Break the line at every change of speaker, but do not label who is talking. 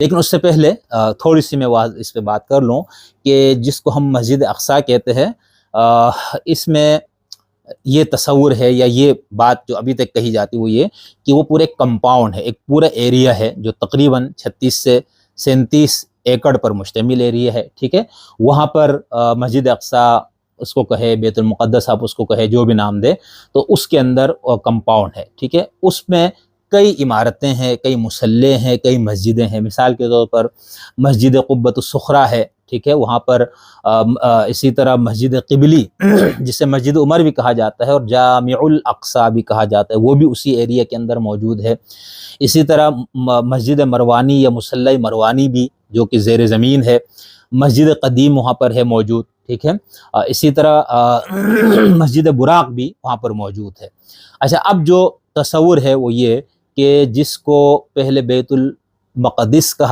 لیکن اس سے پہلے تھوڑی سی میں اس پہ بات کر لوں کہ جس کو ہم مسجد اقصیٰ کہتے ہیں، اس میں یہ تصور ہے یا یہ بات جو ابھی تک کہی جاتی وہ یہ کہ وہ پورے کمپاؤنڈ ہے، ایک پورا ایریا ہے جو تقریباً 36 سے 37 ایکڑ پر مشتمل ایریا ہے، ٹھیک ہے۔ وہاں پر مسجد اقصیٰ اس کو کہے، بیت المقدس آپ اس کو کہے، جو بھی نام دے، تو اس کے اندر کمپاؤنڈ ہے، ٹھیک ہے۔ اس میں کئی عمارتیں ہیں، کئی مسلح ہیں، کئی مسجدیں ہیں۔ مثال کے طور پر مسجد قبۃ الصخرہ ہے، ٹھیک ہے، وہاں پر اسی طرح مسجد قبلی جسے مسجد عمر بھی کہا جاتا ہے اور جامع الاقصیٰ بھی کہا جاتا ہے، وہ بھی اسی ایریا کے اندر موجود ہے۔ اسی طرح مسجد مروانی یا مصلی مروانی بھی جو کہ زیر زمین ہے، مسجد قدیم وہاں پر ہے موجود، ٹھیک ہے۔ اسی طرح مسجد براق بھی وہاں پر موجود ہے۔ اچھا، اب جو تصور ہے وہ یہ کہ جس کو پہلے بیت المقدس کہا